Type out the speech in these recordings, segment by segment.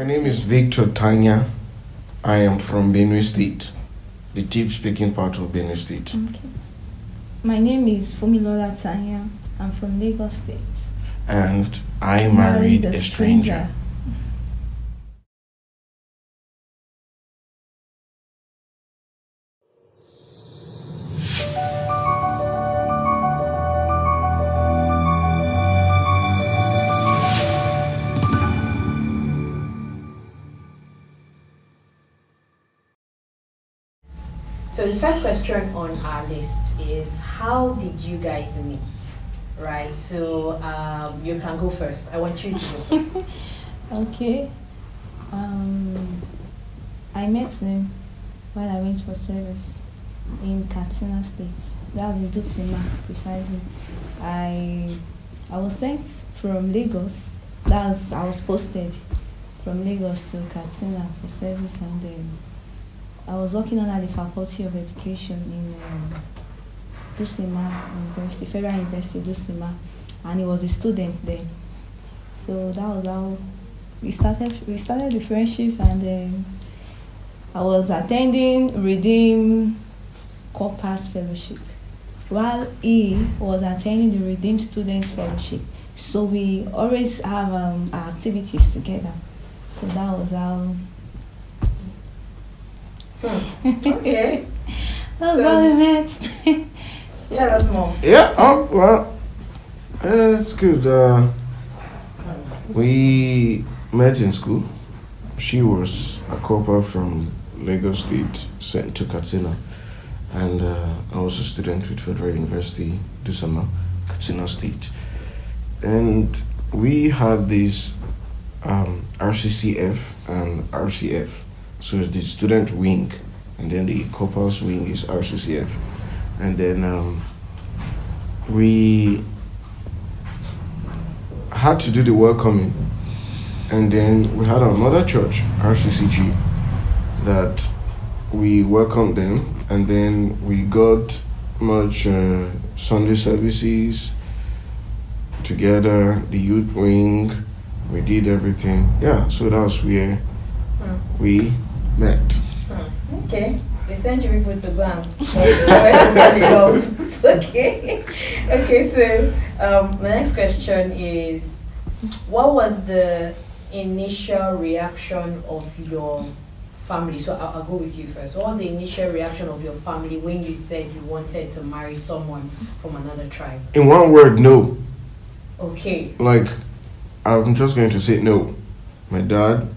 My name is Victor Tanya. I am from Benue State, the Tiv-speaking part of Benue State. Okay. My name is Fumilola Tanya. I'm from Lagos State. And I married a stranger. So the first question on our list is, how did you guys meet? Right, so you can go first. I want you to go first. Okay. I met him while I went for service in Katsina State. That was in Dutsima, precisely. I was sent from Lagos. I was posted from Lagos to Katsina for service, and then I was working under the Faculty of Education in Dusima University, Federal University Dusima, and he was a student there. So that was how we started the friendship, and I was attending Redeem Corpus Fellowship while he was attending the Redeem Students Fellowship. So we always have our activities together. So that was how. Okay. That's how we met. Tell us more. Yeah, it's good. We met in school. She was a corper from Lagos State, sent to Katsina. And I was a student with Federal University, Dusama, Katsina State. And we had this RCCF and RCF. So it's the student wing, and then the corpus wing is RCCF. And then we had to do the welcoming. And then we had our mother church, RCCG, that we welcomed them. And then we got much Sunday services together, the youth wing, we did everything. Yeah, so that was where we met. Okay. They sent you people to go and love. Okay. Okay, so the next question is, what was the initial reaction of your family? So I'll go with you first. What was the initial reaction of your family when you said you wanted to marry someone from another tribe? In one word, no. Okay. Like, I'm just going to say no. My dad,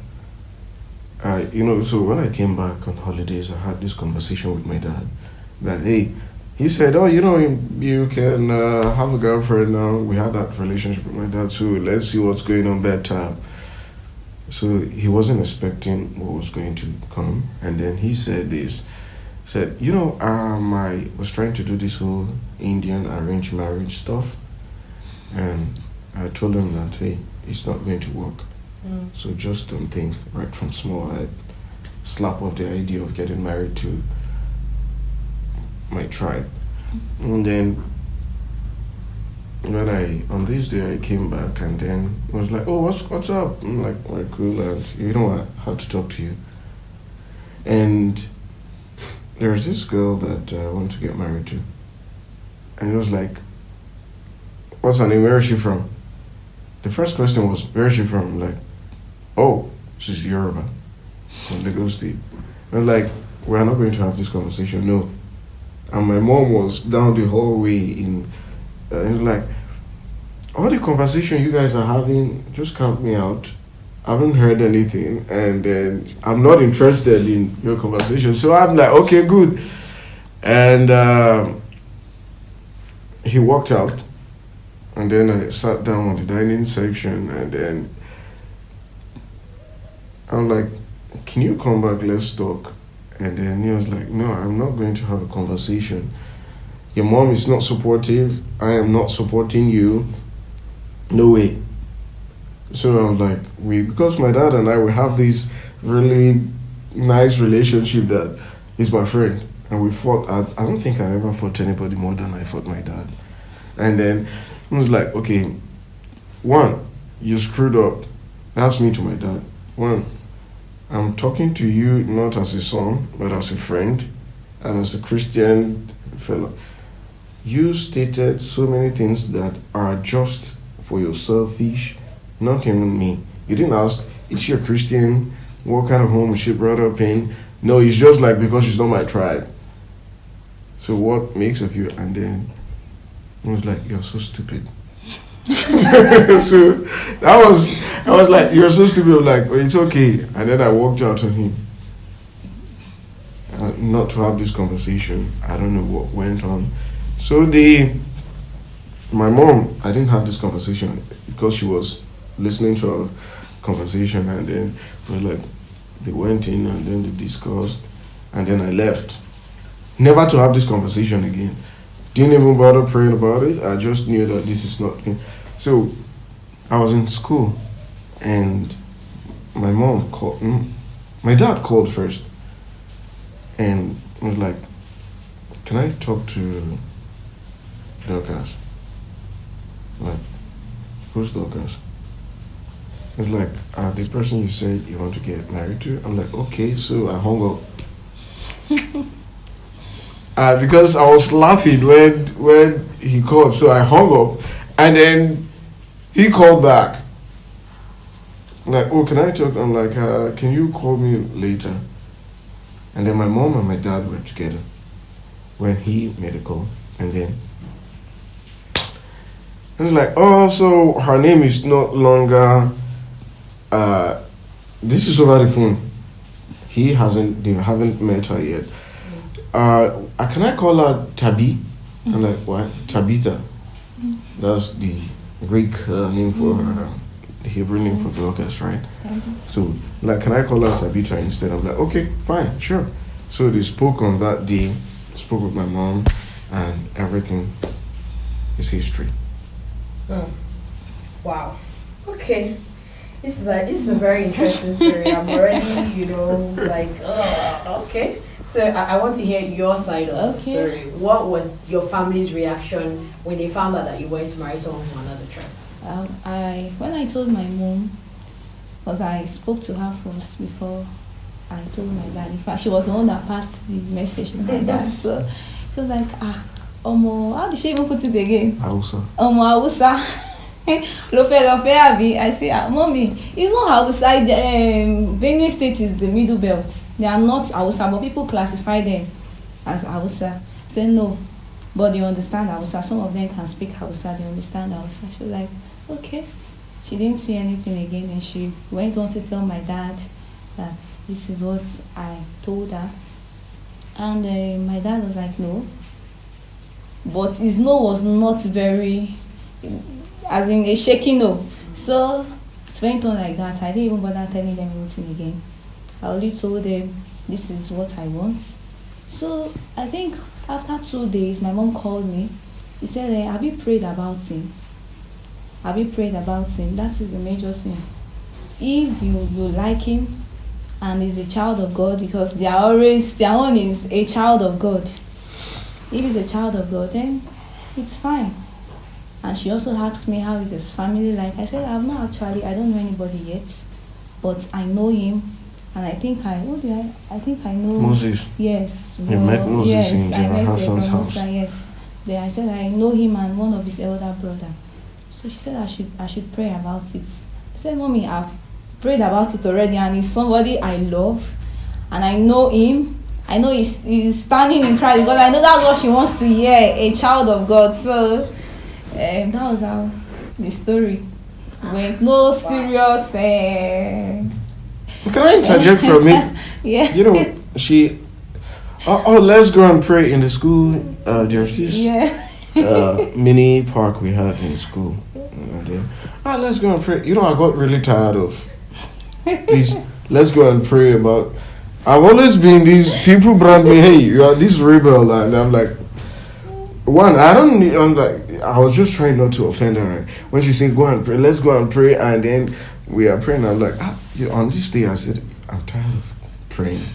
so when I came back on holidays, I had this conversation with my dad that, hey, he said, oh, you can have a girlfriend now. We had that relationship with my dad, so let's see what's going on bedtime. So he wasn't expecting what was going to come. And then he said this, said, I was trying to do this whole Indian arranged marriage stuff. And I told him that, hey, it's not going to work. So just don't think right from small. I slap off the idea of getting married to my tribe. And then on this day I came back, and then I was like, oh, what's up? I'm like, we're cool, and I have to talk to you. And there's this girl that I want to get married to. And it was like, what's her name? Where is she from? The first question was, where is she from? I'm like, oh, she's Yoruba from Lagos State. And like, we're not going to have this conversation, no. And my mom was down the hallway and it was like, all the conversation you guys are having, just count me out. I haven't heard anything, and then I'm not interested in your conversation. So I'm like, okay, good. And he walked out, and then I sat down on the dining section, and then I'm like, can you come back, let's talk? And then he was like, no, I'm not going to have a conversation. Your mom is not supportive. I am not supporting you. No way. So I'm like, because my dad and I, we have this really nice relationship that he's my friend. And we fought. I don't think I ever fought anybody more than I fought my dad. And then I was like, okay, one, you screwed up. That's me to my dad. one, I'm talking to you not as a son, but as a friend and as a Christian fellow. You stated so many things that are just for your selfish, not even me. You didn't ask, is she a Christian? What kind of home is she brought up in? No, it's just like because she's not my tribe. So what makes of you? And then I was like, you're so stupid. So I was like, you're so stupid. I'm like, well, it's okay. And then I walked out on him. Not to have this conversation. I don't know what went on. So my mom, I didn't have this conversation because she was listening to our conversation, and then it was like they went in and then they discussed, and then I left. Never to have this conversation again. Didn't even bother praying about it. I just knew that this is not. So I was in school, and my mom called. My dad called first, and was like, "Can I talk to Dorcas?" Like, who's Dorcas? It's like, the person you said you want to get married to. I'm like, okay. So I hung up. Because I was laughing when he called, so I hung up, and then he called back. Like, oh, can I talk? I'm like, can you call me later? And then my mom and my dad were together when he made a call, and then it's like, oh, so her name is not longer. This is over the phone. They haven't met her yet. Can I call her Tabi? I'm like, what? Tabitha. That's the Greek name for her, the Hebrew name for Dorcas, right? So, like, can I call her Tabitha instead? I'm like, okay, fine, sure. So they spoke on that day, spoke with my mom, and everything is history. Wow. Okay. This is a very interesting story. I'm already, like, okay. So I want to hear your side of the story. What was your family's reaction when they found out that you went to marry someone from another tribe? When I told my mom, because I spoke to her first before I told my dad. In fact, she was the one that passed the message to my dad. So she was like, Omo, how did she even put it again? Hausa. Omo, Hausa. Lofe, Abi. I say, Mommy, it's not Hausa. Benue State is the middle belt. They are not Hausa, but people classify them as Hausa. I said, no, but they understand Hausa. Some of them can speak Hausa, they understand Hausa. She was like, okay. She didn't say anything again, and she went on to tell my dad that this is what I told her. And my dad was like, no. But his no was not very, as in a shaky no. So it went on like that. I didn't even bother telling them anything again. I only told them, this is what I want. So I think after 2 days, my mom called me. She said, have you prayed about him? Have you prayed about him? That is the major thing. If you like him and he's a child of God, because their own is a child of God. If he's a child of God, then it's fine. And she also asked me how is his family like. I said, I don't know anybody yet, but I know him, and I think I know Moses. Yes. You met Moses in General Hassan's house. Yes. Then I said I know him and one of his elder brother. So she said I should pray about it. I said, Mommy, I've prayed about it already, and he's somebody I love, and I know him. I know he's standing in Christ, because I know that's what she wants to hear, a child of God. So that was how the story went. No serious. Can I interject for a minute? Yeah. You know, she. Let's go and pray in the school. There's this mini park we had in school. And then, let's go and pray. You know, I got really tired of this. Let's go and pray about. I've always been these people brand me, hey, you are this rebel, and I'm like, I was just trying not to offend her. Right? When she said, go and pray, let's go and pray, and then we are praying, I'm like, on this day, I said, I'm tired of praying.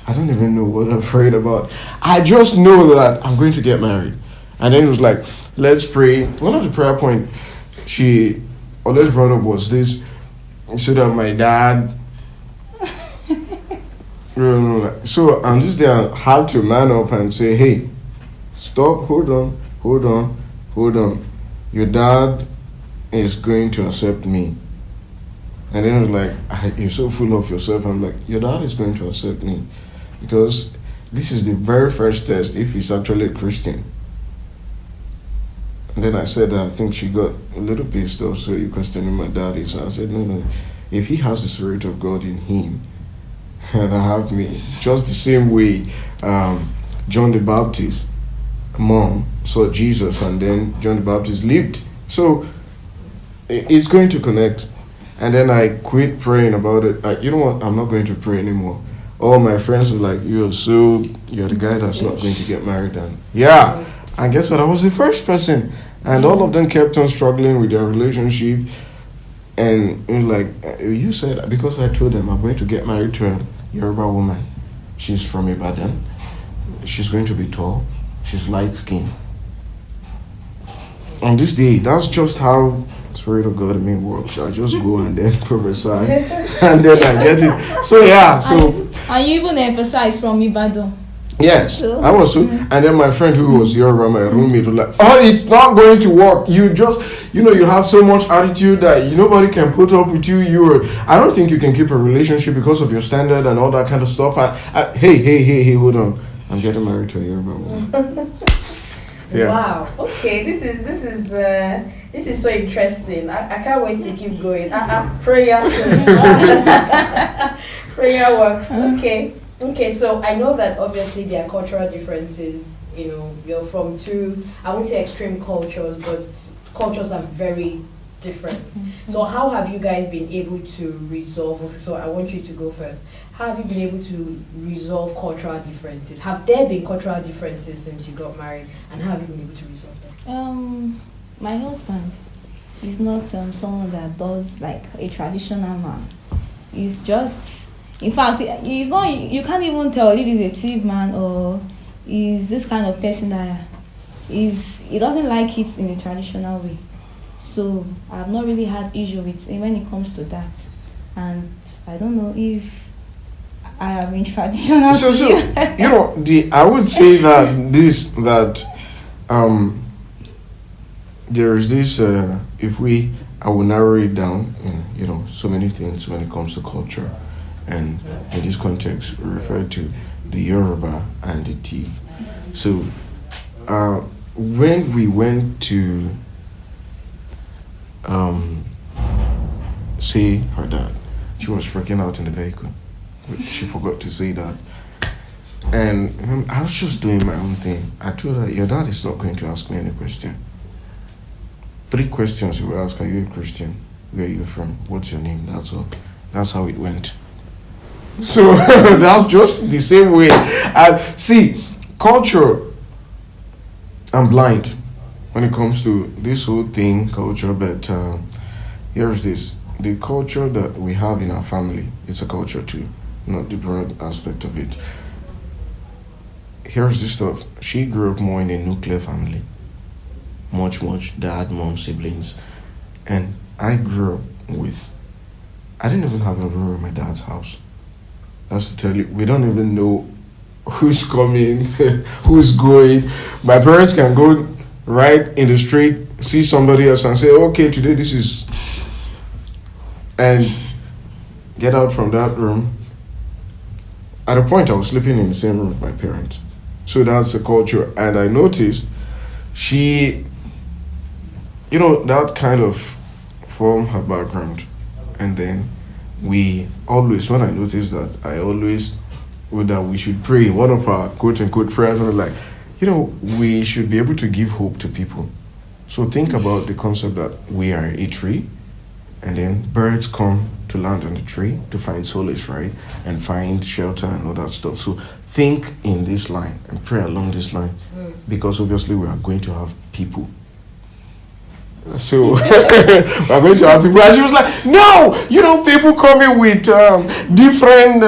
I don't even know what I prayed about. I just know that I'm going to get married. And then it was like, let's pray. One of the prayer points she always brought up was this, so that my dad So on this day, I had to man up and say, hey, stop, hold on. Your dad is going to accept me. And then it was like, you're so full of yourself. I'm like, your dad is going to accept me. Because this is the very first test if he's actually a Christian. And then I said, I think she got a little pissed off, so you questioning my daddy. So I said, no. If he has the Spirit of God in him, and I have me, just the same way John the Baptist mom saw Jesus and then John the Baptist lived. So it's going to connect. And then I quit praying about it. You know what? I'm not going to pray anymore. All my friends were like, you're the guy that's not going to get married. And yeah. And guess what? I was the first person. And all of them kept on struggling with their relationship. And you said, because I told them I'm going to get married to a Yoruba woman. She's from Ibadan. She's going to be tall. She's light skinned. On this day, that's just how Spirit of God in me works. I just go and then prophesy. And then I get it. So yeah. And you even emphasize from Ibadan. Yes, I was so. And then my friend who was here around my roommate was like, oh, it's not going to work. You just, you have so much attitude that nobody can put up with you. I don't think you can keep a relationship because of your standard and all that kind of stuff. Hey, hold on. I'm getting married to a Yoruba woman. Yeah. Wow. Okay, this is so interesting. I can't wait to keep going. Prayer. Prayer works. Okay, so I know that obviously there are cultural differences. You're from two, I wouldn't say extreme cultures, but cultures are very different. Mm-hmm. So how have you guys been able to resolve? So I want you to go first. How have you been able to resolve cultural differences? Have there been cultural differences since you got married, and how have you been able to resolve them? My husband is not someone that does like a traditional man. He's just, in fact, he's not. You can't even tell if he's a thief man or he's this kind of person that he doesn't like it in the traditional way. So I've not really had issue with him when it comes to that, and I don't know if I am in traditional. So I would say that there is this. I will narrow it down in so many things when it comes to culture, and in this context, we refer to the Yoruba and the thief. So when we went to see her dad, she was freaking out in the vehicle. She forgot to say that. And I was just doing my own thing. I told her, your dad is not going to ask me any question. 3 questions he will ask: are you a Christian? Where are you from? What's your name? That's all. That's how it went. So that's just the same way. See, culture, I'm blind when it comes to this whole thing, culture, but here's this. The culture that we have in our family, it's a culture too, not the broad aspect of it. Here's this stuff. She grew up more in a nuclear family. Much, dad, mom, siblings. And I grew up I didn't even have a room in my dad's house. That's to tell you, we don't even know who's coming, who's going. My parents can go right in the street, see somebody else and say, okay, today this is... And get out from that room. At a point, I was sleeping in the same room with my parents. So that's the culture. And I noticed she, that kind of formed her background. And then we always, when I noticed that, that we should pray. One of our quote-unquote prayers was like, we should be able to give hope to people. So think about the concept that we are a tree, and then birds come to land on the tree to find solace, right? And find shelter and all that stuff. So think in this line and pray along this line, because obviously we are going to have people. So we're going to have people. And she was like, no, people coming with different,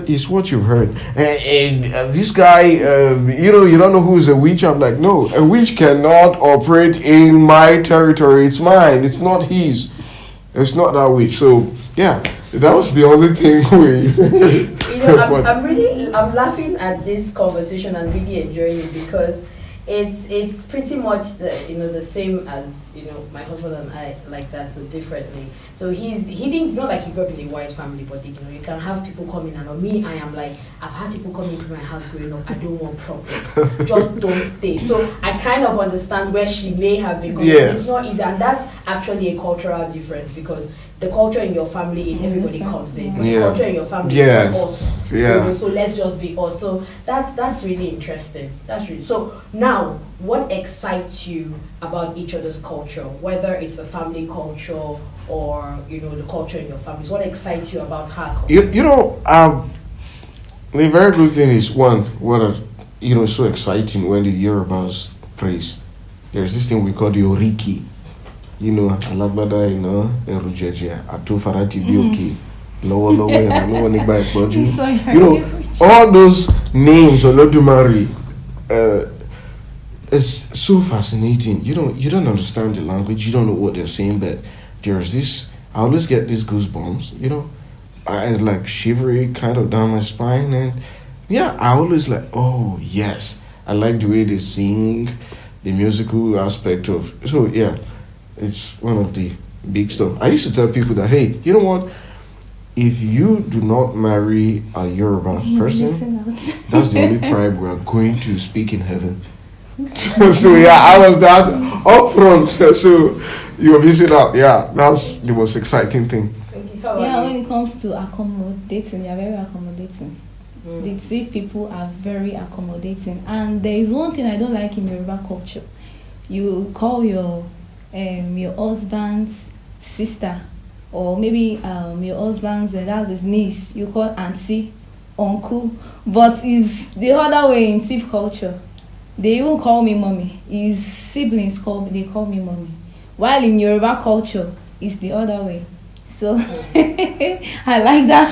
it's what you've heard. This guy, you don't know who's a witch. I'm like, no, a witch cannot operate in my territory. It's mine. It's not his. It's not that witch. So, yeah, that was the only thing we... You know, I'm laughing at this conversation and really enjoying it because it's pretty much the same as my husband and I like that, so differently. So he didn't, not like he grew up in a white family, but you can have people come in, and on me I am like, I've had people come into my house growing up, I don't want problem, just don't stay. So I kind of understand where she may have been coming. Yes. It's not easy, and that's actually a cultural difference because the culture in your family is everybody comes in. The culture in your family is just us. Yeah. So let's just be us. So that's really interesting. So now, what excites you about each other's culture, whether it's a family culture or the culture in your families? What excites you about her culture? The very good thing is what is so exciting when the Yorubas praise. There's this thing we call the Oriki. Alagbada, Erujeje, Atu Farati Bioki, Lower, all those names, Olodumare, it's so fascinating. You don't understand the language, you don't know what they're saying, but there's this, I always get these goosebumps, I like shivery kind of down my spine, and I always like, oh yes, I like the way they sing, the musical aspect of, it's one of the big stuff. I used to tell people that, hey, you know what? If you do not marry a Yoruba person, that's the only tribe we are going to speak in heaven. So I was that up front. So you're missing out. Yeah, that's the most exciting thing. When it comes to accommodating, you're very accommodating. The Tiv people are very accommodating. And there is one thing I don't like in Yoruba culture. You call your husband's sister, or maybe your husband's that's his niece, you call auntie, uncle, but it's the other way in Tiv culture. They even call me mommy. His siblings call me mommy, while in Yoruba culture it's the other way. So I like that.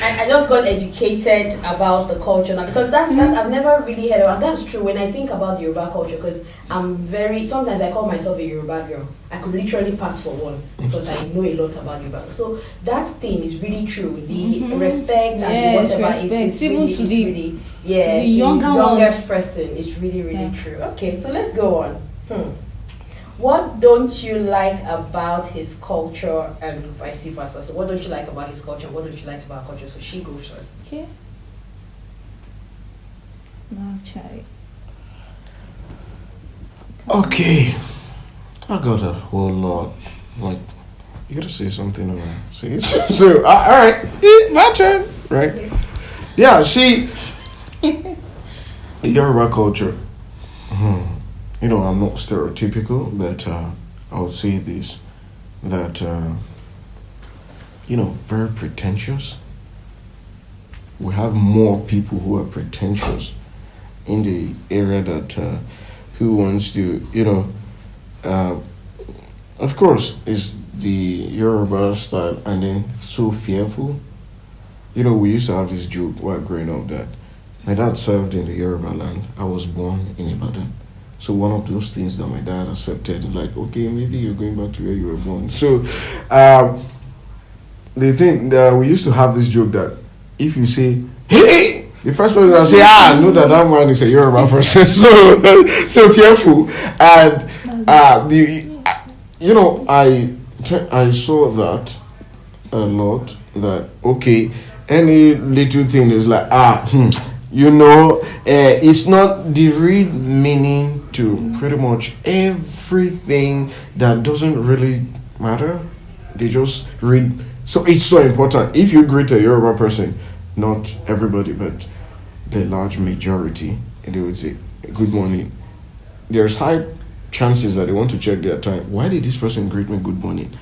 I just got educated about the culture now, because that's I've never really heard about. That's true when I think about the Yoruba culture, because sometimes I call myself a Yoruba girl. I could literally pass for one because I know a lot about Yoruba. So that thing is really true. The respect and whatever is even really, to the really, to the younger person is really true. Okay, so let's go on. What don't you like about his culture and vice versa? So what don't you like about his culture? What don't you like about our culture? So she goes first. Okay. Now try. Okay. I got a whole lot. Like, you gotta say something over there. So all right. My turn. Right? Yeah, the Yoruba culture. I'm not stereotypical, but I would say this, that, very pretentious. We have more people who are pretentious in the area that who wants to, of course, is the Yoruba style, and then so fearful. We used to have this joke while growing up that my dad served in the Yoruba land. I was born in Ibadan. So one of those things that my dad accepted, like, okay, maybe you're going back to where you were born. So the thing that we used to have this joke that if you say, hey, the first person will say, I know that man is a Yoruba person. So fearful. And I saw that a lot, that okay, any little thing is like it's not the real meaning to pretty much everything that doesn't really matter. They just read. So it's so important. If you greet a Yoruba person, not everybody, but the large majority, and they would say, good morning. There's high chances that they want to check their time. Why did this person greet me good morning?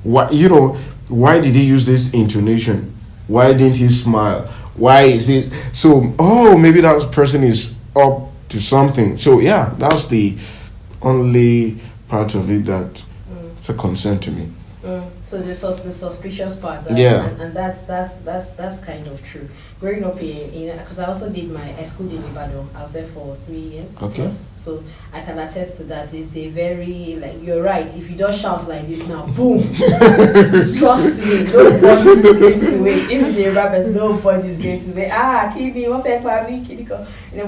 Why did he use this intonation? Why didn't he smile? Why is this? So, maybe that person is up to something. So, that's the only part of it that it's a concern to me. So the suspicious part, Yeah. and that's kind of true. Growing up in because I also did I schooled in Ibadan. I was there for 3 years. Okay. Plus, so I can attest to that. It's a very like you're right. If you just shout like this now, boom. Trust me, nobody's going to wait. If you're a rapper, nobody's going to wait. Kidney, what kidney,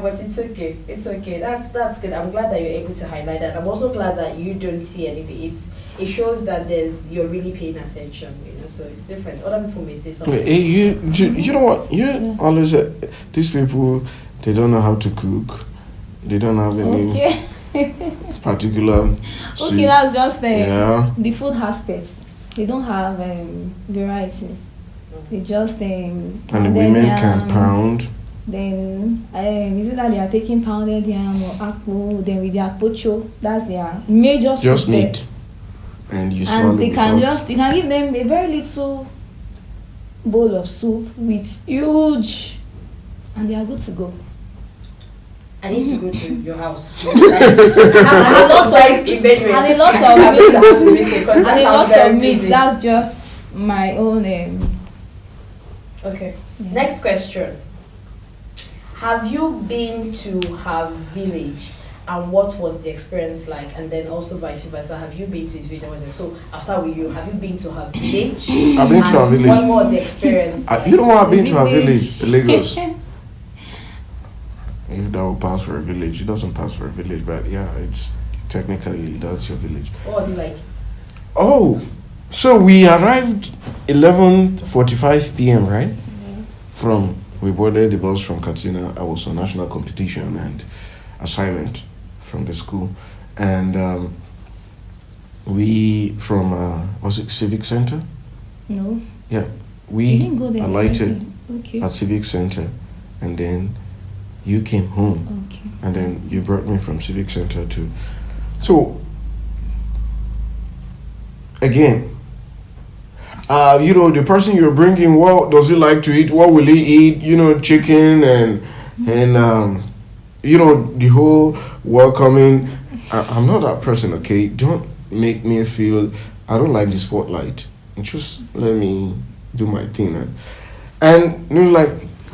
but it's okay. It's okay. That's good. I'm glad that you're able to highlight that. I'm also glad that you don't see anything. It shows that you're really paying attention, so it's different. Other people may say something. You know what? You always these people, they don't know how to cook. They don't have any particular soup. Okay, that's just the food aspects. They don't have varieties. They just and the women can pound. Then is it that they are taking pounded yam or akpu? Then with their pocho, that's their major soup. Just meat. And you swallow they it can out. you can give them a very little bowl of soup with huge, and they are good to go. I need to go to your house. And a lot of meat. That's just my own. Okay. Yeah. Next question. Have you been to her village, and what was the experience like? And then also vice versa. Have you been to his village? So I'll start with you. Have you been to her village? I've been to her village. What was the experience? Like? You know what? I've been to her village, Lagos. If that will pass for a village, it doesn't pass for a village, but yeah, it's technically that's your village. What was it like? Oh, so we arrived 11:45 p.m. right? We boarded the bus from Katsina. I was on national competition and assignment from the school, and we from was it Civic Center? No. Yeah, You we didn't go there alighted directly. Okay. at Civic Center, and then you came home, Okay. and then you brought me from Civic Center to. So again, the person you're bringing, what does he like to eat? What will he eat? Chicken and the whole welcoming. I'm not that person, okay? Don't make me feel I don't like the spotlight. Just let me do my thing. And like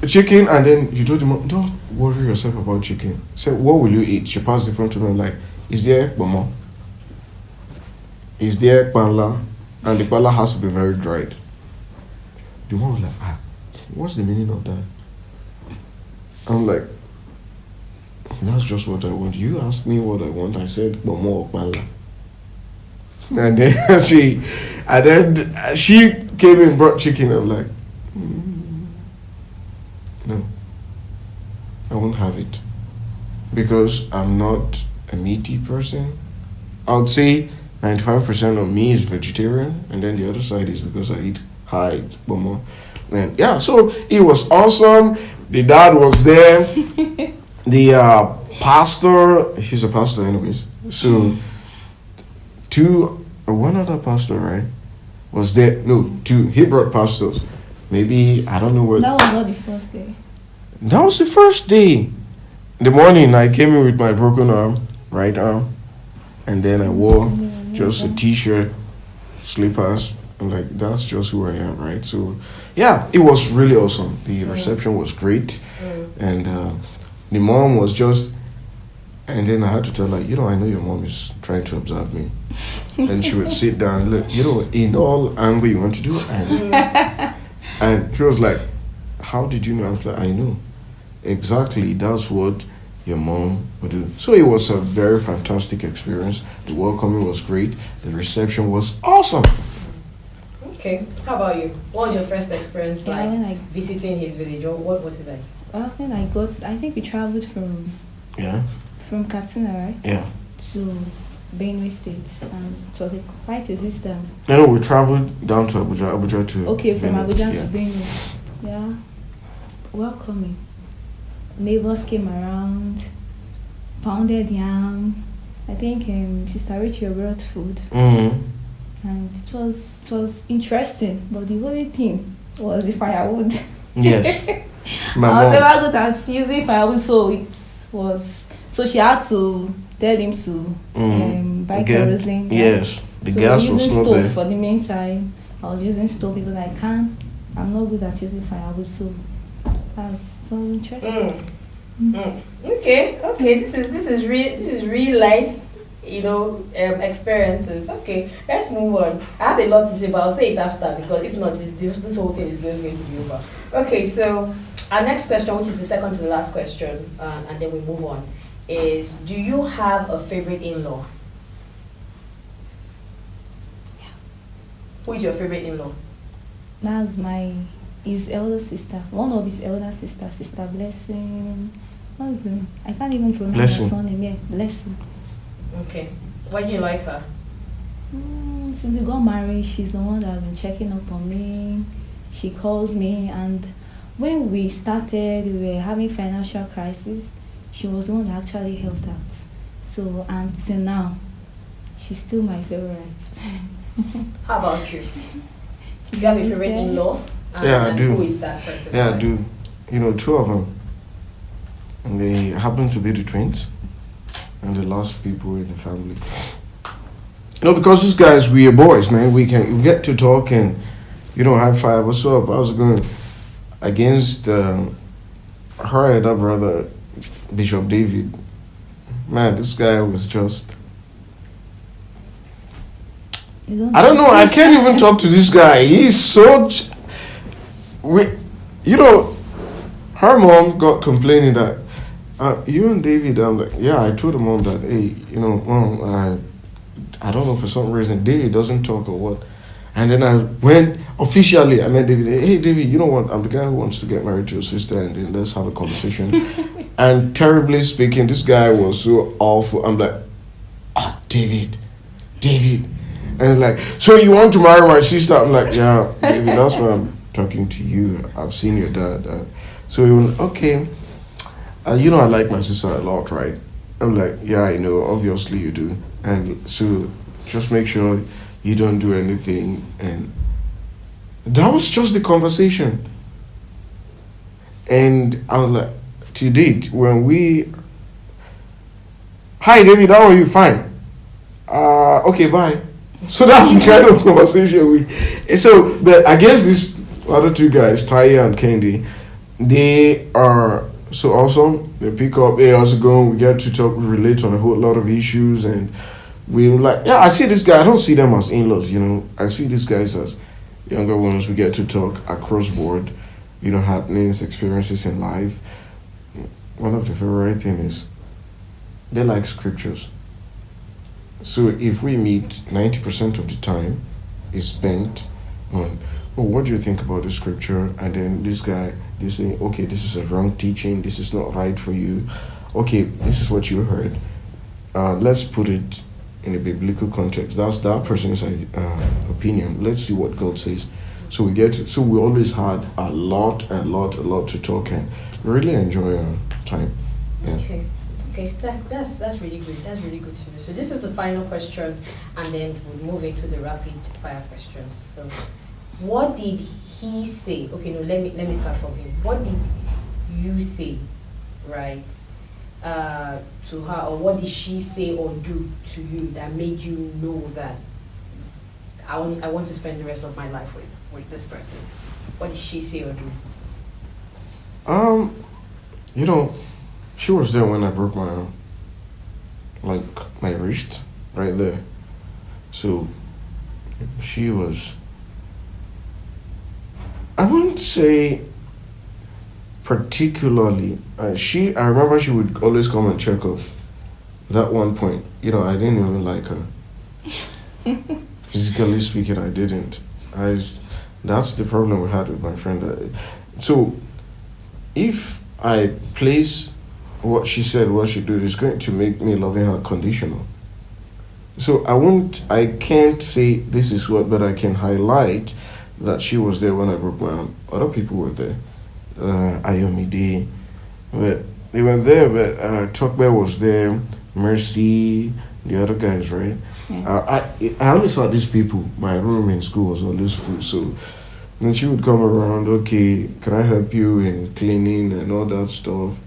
chicken, and then you told him, don't worry yourself about chicken. Say, what will you eat? She passed in front of me like, is there ekpomo? Is there panla? And the panla has to be very dried. The mom was like, what's the meaning of that? I'm like, that's just what I want. You asked me what I want. I said, ekpomo or panla. And then she came and brought chicken. I'm like, no, I won't have it because I'm not a meaty person. I would say 95% of me is vegetarian, and then the other side is because I eat hides, bomo. And yeah, so it was awesome. The dad was there. The pastor, he's a pastor anyways. So one other pastor, right, was there. No, two. He brought pastors. Maybe, I don't know what. That was not the first day. That was the first day. In the morning, I came in with my broken arm, right arm, and then I wore just a t-shirt, slippers. I'm like, that's just who I am, right? So, yeah, it was really awesome. The reception was great, and the mom was just. And then I had to tell her, I know your mom is trying to observe me. And she would sit down, look, in all anger you want to do. And she was like, how did you know? I was like, I know. Exactly, that's what your mom would do. So it was a very fantastic experience. The welcoming was great. The reception was awesome. Okay, how about you? What was your first experience like visiting his village? Or what was it like? When I think we traveled from Katsina, right? Yeah. To Benue State, and it was quite a distance. We traveled down to Abuja to. Okay, from Benue. Abuja to Benue. Yeah, welcoming. Neighbors came around, pounded yam. I think Sister Rachel brought food, and it was interesting. But the only thing was the firewood. Yes, I was never good at using firewood, so she had to tell him to buy kerosene. Yes. The So gas we're was using not stove there. for the meantime. I was using stove because I'm not good at using firewood, so that's so interesting. Okay. This is real life, experiences. Okay, let's move on. I have a lot to say, but I'll say it after because if not, this whole thing is just going to be over. Okay, so our next question, which is the second to the last question, and then we move on, is: do you have a favorite in-law? Yeah. Who is your favorite in-law? That's his elder sister. One of his elder sister, Sister Blessing. What's the name? I can't even pronounce Blessing. her surname. Yeah, Blessing. Okay. Why do you like her? Since we got married, she's the one that's been checking up on me. She calls me, and when we started, we were having financial crisis. She was the one that actually helped out. So until now, she's still my favorite. How about you? Do you have a favorite in-law? Yeah, I do. Who is that person? Yeah, I do. Two of them. And they happen to be the twins and the last people in the family. Because these guys, we are boys, man. We get to talk and, high five. What's up? How's it going? Against her and her brother, Bishop David. Man, this guy was just... I don't know. I can't even talk to this guy. He's so... her mom got complaining that you and David, I'm like, yeah, I told the mom that, hey, mom, I don't know, for some reason, David doesn't talk or what. And then I went, officially, I met David, hey, David, you know what, I'm the guy who wants to get married to your sister, and then let's have a conversation. And terribly speaking, this guy was so awful. I'm like, David. And like, so you want to marry my sister? I'm like, yeah, David, that's why I'm talking to you. I've seen your dad. So he went, okay. I like my sister a lot, right? I'm like, yeah, I know, obviously you do. And so just make sure you don't do anything. And that was just the conversation. And I was like, to date, when hi David, how are you? Fine. Okay, bye. So that's the kind of conversation but I guess these other two guys, Taya and Candy, they are so awesome. They pick up, hey, how's it going? We get to talk, relate on a whole lot of issues, and we're like, yeah, I see this guy. I don't see them as in-laws, I see these guys as younger ones. We get to talk across board, happenings, experiences in life. One of the favorite things is they like scriptures. So if we meet, 90% of the time is spent on, what do you think about the scripture? And then this guy, they say, okay, this is a wrong teaching. This is not right for you. Okay, this is what you heard. Let's put it in a biblical context. That's that person's opinion. Let's see what God says. So we always had a lot to talk, and really enjoy our time. Yeah. Okay, that's really good. That's really good to know. So this is the final question, and then we'll move into the rapid fire questions. So, what did he say? Okay, no, let me start from him. What did you say, right, to her, or what did she say or do to you that made you know that I want to spend the rest of my life with this person? What did she say or do? She was there when I broke my arm, like my wrist, right there. So she was, I wouldn't say particularly, I remember she would always come and check up. That one point, I didn't even like her. Physically speaking, I didn't. That's the problem we had with my friend. So if I place what she said, what she did, is going to make me loving her conditional. So I can't say this is what, but I can highlight that she was there when I broke my arm. Other people were there. Ayomide, but they were there, but Talkbear was there, Mercy, the other guys, right? Yeah. I always thought these people, my room in school was always full, so then she would come around, okay, can I help you in cleaning and all that stuff?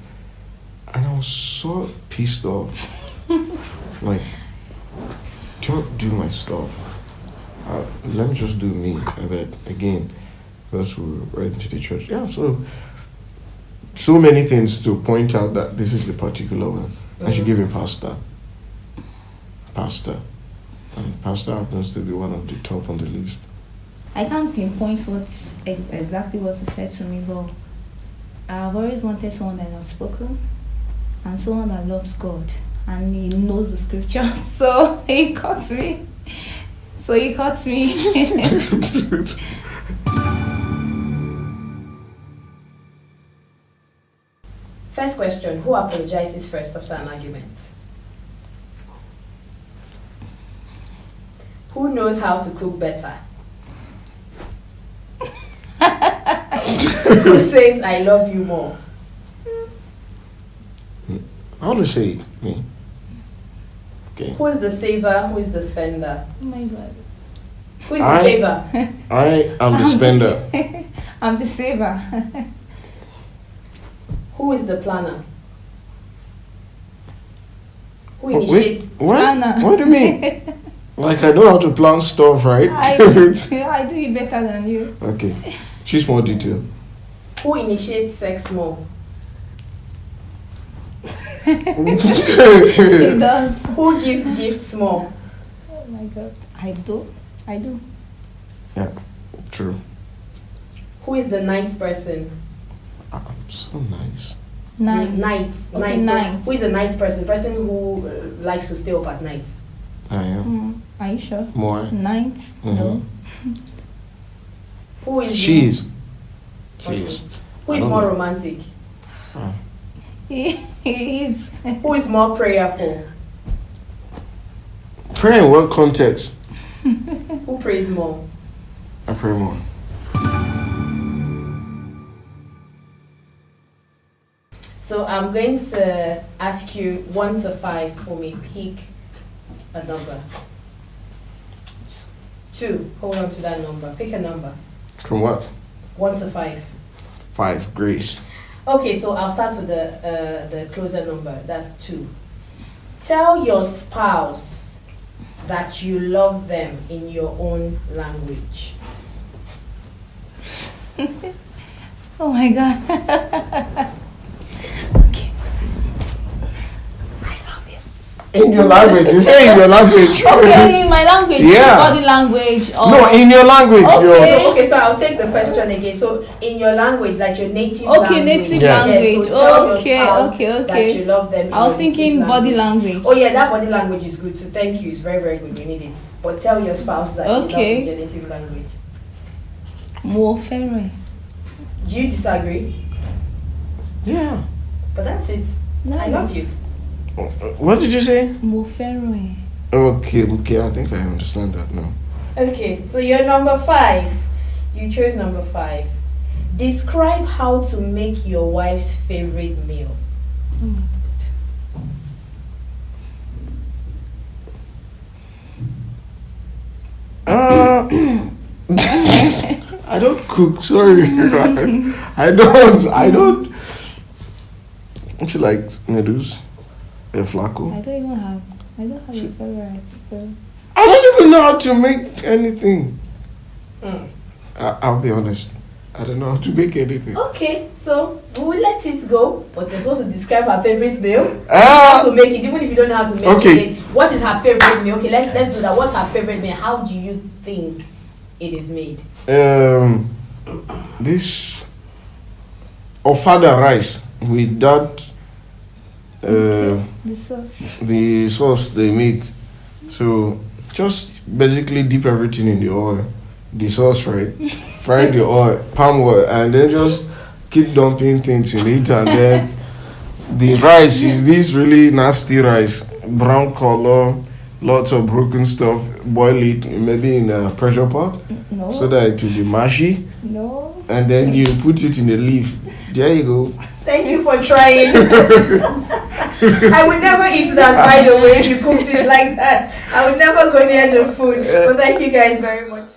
And I was so pissed off. Like, don't do my stuff. Let me just do me. And then again, because we were right into the church. Yeah, so many things to point out that this is the particular one. I should give him pastor. And pastor happens to be one of the top on the list. I can't pinpoint exactly what he said to me, but I've always wanted someone that is outspoken and someone that loves God and he knows the scriptures. So he caught me. First question, who apologizes first after an argument? Who knows how to cook better? Who says I love you more? How do you say it? Me. Okay. Who is the saver? Who is the spender? Oh my God. Who is the saver? I am the spender. I'm the saver. Who is the planner? Who Wait, initiates? what? Planner. What do you mean? Like I know how to plan stuff, right? I do it better than you. Okay. She's more detail. Who initiates sex more? It does. Who gives gifts more? Oh my God. I do. Yeah, true. Who is the ninth person? I'm so nice. Ninth. Ninth. Okay, So ninth. who is the ninth person? Person who likes to stay up at night. I am. Are you sure? More. Ninth? Mhm. No. Who is She is. Okay. She is. Who I is don't more know. romantic? He is. Who is more prayerful? Pray in what context? Who prays more? I pray more. So I'm going to ask you 1 to 5 for me. Pick a number. 2. Hold on to that number. Pick a number. From what? 1 to 5. 5. Grace. Okay, so I'll start with the closer number. That's 2. Tell your spouse that you love them in your own language. Oh my God. Okay. I love you. In your language. You say in your language. Okay, in my language. Yeah. Body language. Or No, in your language. Okay. So I'll take the question again. So in your language, like your native Okay, language. native Yes. language. so tell your Okay, spouse okay. That you love them. in I was your thinking native body language. Oh yeah, that body language is good too. Thank you. It's very, very good. We need it. But tell your spouse that you love them in your native language. Mo fẹ́ràn. Do you disagree? Yeah. But that's it. I love you. What did you say? Mo fẹ́ràn. Okay, I think I understand that now. Okay, so you're number 5. You chose number 5. Describe how to make your wife's favorite meal. I don't cook, sorry. I don't. Don't you like noodles? A flaco? I don't have a favorite. So. I don't even know how to make anything. Mm. I'll be honest. I don't know how to make anything. Okay, so we will let it go. But you're supposed to describe her favorite meal. How to make it, even if you don't know how to make Okay. it. What is her favorite meal? Okay, let's do that. What's her favorite meal? How do you think it is made? This ofada rice with that The sauce. the sauce they make. So just basically dip everything in the oil, the sauce, right? Fry the oil, palm oil, and then just keep dumping things in it, and then the rice is this really nasty rice, brown color, lots of broken stuff. Boil it maybe in a pressure pot No. so that it will be mushy, No. and then you put it in a leaf. There you go. Thank you for trying. I would never eat that, by the way, if you cooked it like that. I would never go near the food. But thank you guys very much.